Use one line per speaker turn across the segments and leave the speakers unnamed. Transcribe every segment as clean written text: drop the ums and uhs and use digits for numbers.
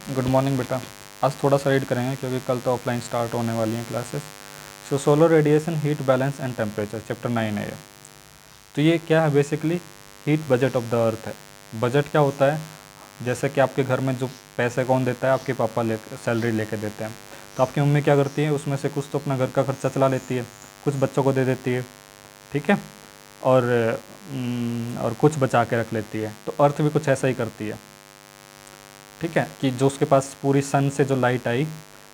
Good morning बेटा। आज थोड़ा सा रीड करेंगे क्योंकि कल तो ऑफलाइन स्टार्ट होने वाली हैं classes. So solar radiation, heat balance and temperature, chapter 9 है ये। तो ये क्या है, basically heat budget of the earth है। बजट क्या होता है, जैसे कि आपके घर में जो पैसे कौन देता है, आपके पापा ले सैलरी लेके देते हैं। तो आपकी मम्मी क्या करती है, उसमें से कुछ तो अपना घर का खर्चा चला लेती है, कुछ बच्चों को दे देती है, ठीक है, और कुछ बचा के रख लेती है। तो अर्थ भी कुछ ऐसा ही करती है, ठीक है, कि जो उसके पास पूरी सन से जो लाइट आई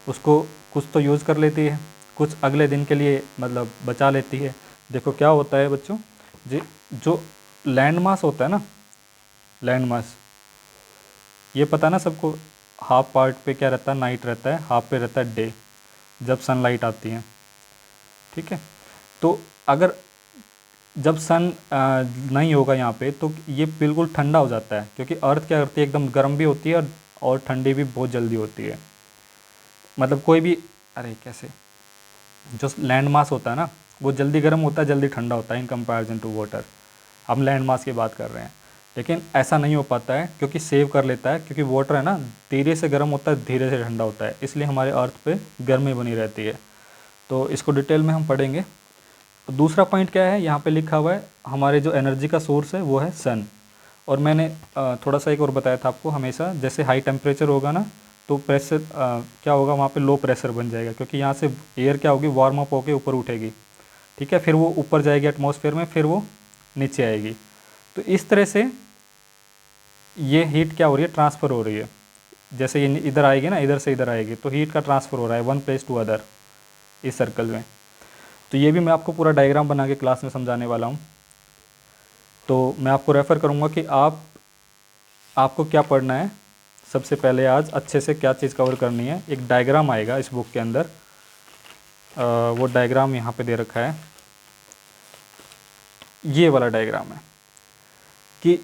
उसको कुछ तो यूज़ कर लेती है, कुछ अगले दिन के लिए मतलब बचा लेती है। देखो क्या होता है बच्चों जी, जो लैंड मास होता है ना, लैंड मास, ये पता है ना सबको, हाफ पार्ट पे क्या रहता है, नाइट रहता है, हाफ पे रहता है डे, जब सनलाइट आती है, ठीक है। तो अगर जब सन नहीं होगा यहाँ पे तो ये बिल्कुल ठंडा हो जाता है, क्योंकि अर्थ क्या करती है, एकदम गर्म भी होती है और ठंडी भी बहुत जल्दी होती है। मतलब कोई भी, अरे कैसे, जो लैंड मास होता है ना वो जल्दी गर्म होता है, जल्दी ठंडा होता है इन कंपैरिजन टू वाटर। हम लैंड मास की बात कर रहे हैं, लेकिन ऐसा नहीं हो पाता है क्योंकि सेव कर लेता है, क्योंकि वाटर है ना धीरे से गर्म होता है, धीरे से ठंडा होता है, इसलिए हमारे अर्थ पे गर्मी बनी रहती है। तो इसको डिटेल में हम पढ़ेंगे। दूसरा पॉइंट क्या है, यहाँ पे लिखा हुआ है हमारे जो एनर्जी का सोर्स है वो है सन। और मैंने थोड़ा सा एक और बताया था आपको, हमेशा जैसे हाई टेम्परेचर होगा ना तो प्रेशर क्या होगा, वहाँ पे लो प्रेशर बन जाएगा, क्योंकि यहाँ से एयर क्या होगी, वार्म अप होकर ऊपर उठेगी, ठीक है, फिर वो ऊपर जाएगी एटमॉस्फेयर में, फिर वो नीचे आएगी। तो इस तरह से ये हीट क्या हो रही है, ट्रांसफ़र हो रही है। जैसे ये इधर आएगी ना, इधर से इधर आएगी, तो हीट का ट्रांसफ़र हो रहा है वन प्लेस टू अदर इस सर्कल में। तो ये भी मैं आपको पूरा डायग्राम बना के क्लास में समझाने वाला हूँ। तो मैं आपको रेफ़र करूँगा कि आपको क्या पढ़ना है। सबसे पहले आज अच्छे से क्या चीज़ कवर करनी है, एक डायग्राम आएगा इस बुक के अंदर, वो डायग्राम यहाँ पे दे रखा है, ये वाला डायग्राम है कि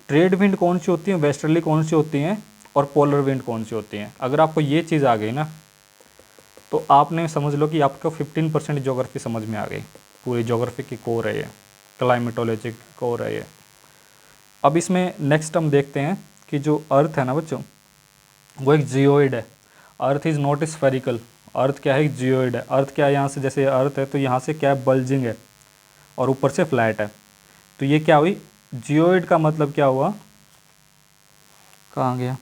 ट्रेड विंड कौन सी होती है, वेस्टर्ली कौन सी होती हैं, और पोलर विंड कौन सी होती हैं। अगर आपको ये चीज़ आ गई ना तो आपने समझ लो कि आपको 15% ज्योग्राफी समझ में आ गई। पूरी ज्योग्राफी की कोर है ये, क्लाइमेटोलॉजी की कोर है ये। अब इसमें नेक्स्ट हम देखते हैं कि जो अर्थ है ना बच्चों, वो एक जियोइड है। Earth is not spherical. Earth क्या है, एक जियोइड है। अर्थ क्या है, यहाँ से जैसे अर्थ है तो यहाँ से क्या है, बल्जिंग है, और ऊपर से फ्लैट है। तो ये क्या हुई, जियोइड का मतलब क्या हुआ, कहाँ गया,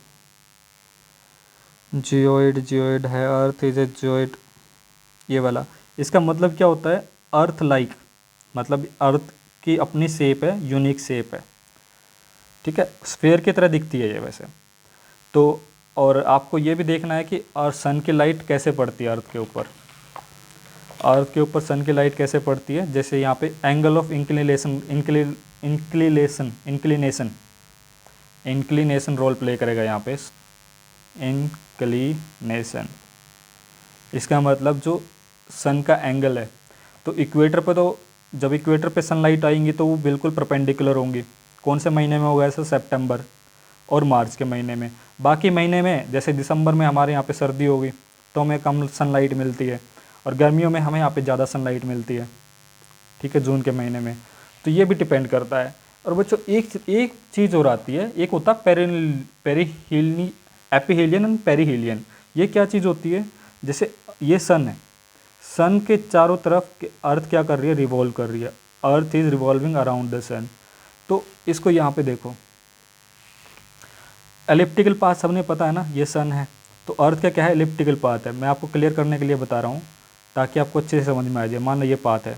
जियोइड, जियोइड है, अर्थ इज ए जियोइड, ये वाला। इसका मतलब क्या होता है, अर्थ लाइक, मतलब अर्थ की अपनी शेप है, यूनिक शेप है, ठीक है, स्फेयर की तरह दिखती है ये वैसे तो। और आपको ये भी देखना है कि और सन की लाइट कैसे पड़ती है अर्थ के ऊपर। अर्थ के ऊपर सन की लाइट कैसे पड़ती है, जैसे यहाँ पे angle of inclination, inclination inclination role play करेगा यहाँ पे, इंक्लिनेशन, इसका मतलब जो सन का एंगल है। तो इक्वेटर पे, तो जब इक्वेटर पे सनलाइट आएंगी तो वो बिल्कुल परपेंडिकुलर होंगी। कौन से महीने में होगा ऐसा, सितंबर और मार्च के महीने में। बाकी महीने में जैसे दिसंबर में हमारे यहाँ पे सर्दी होगी तो हमें कम सनलाइट मिलती है, और गर्मियों में हमें यहाँ पे ज़्यादा सनलाइट मिलती है, ठीक है, जून के महीने में। तो ये भी डिपेंड करता है। और बच्चों एक चीज़ और आती है, एक होता है पेरीहीलियन, एपीहीलियन एंड पेरीहीलियन। ये क्या चीज़ होती है, जैसे ये सन है, सन के चारों तरफ अर्थ क्या कर रही है, रिवॉल्व कर रही है। Earth is revolving around the sun. तो इसको यहाँ पे देखो, एलिप्टिकल पाथ सबने पता है ना, ये सन है, तो अर्थ का क्या है, एलिप्टिकल पाथ है। मैं आपको क्लियर करने के लिए बता रहा हूँ ताकि आपको अच्छे से समझ में आ जाए। मान लो ये पाथ है,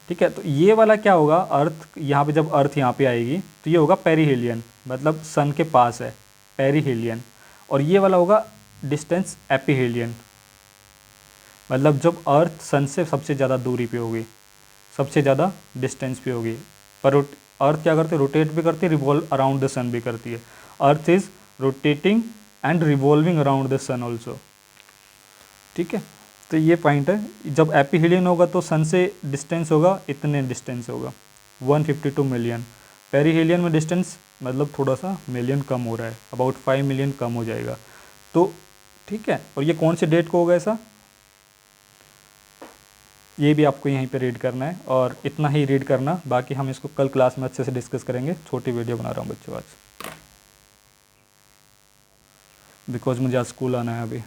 ठीक है, तो ये वाला क्या होगा, अर्थ यहाँ पे, जब अर्थ यहाँ पे आएगी तो ये होगा पेरीहीलियन, मतलब सन के पास है, पेरीहीलियन। और ये वाला होगा डिस्टेंस एपीहीलियन, मतलब जब अर्थ सन से सबसे ज़्यादा दूरी पे होगी, सबसे ज़्यादा डिस्टेंस पे होगी। पर अर्थ क्या करती है, रोटेट भी करती है, रिवॉल्व अराउंड द सन भी करती है। Earth is rotating and revolving around the sun also, ठीक है। तो ये पॉइंट है, जब एपीहीलियन होगा तो सन से डिस्टेंस होगा, इतने डिस्टेंस होगा 152 मिलियन। पेरीहीलियन में डिस्टेंस मतलब थोड़ा सा मिलियन कम हो रहा है, अबाउट 5 मिलियन कम हो जाएगा। तो ठीक है, और ये कौन से डेट को होगा ऐसा, ये भी आपको यहीं पे रीड करना है, और इतना ही रीड करना, बाकी हम इसको कल क्लास में अच्छे से डिस्कस करेंगे। छोटी वीडियो बना रहा हूँ बच्चों आज। बिकॉज मुझे आज स्कूल आना है अभी।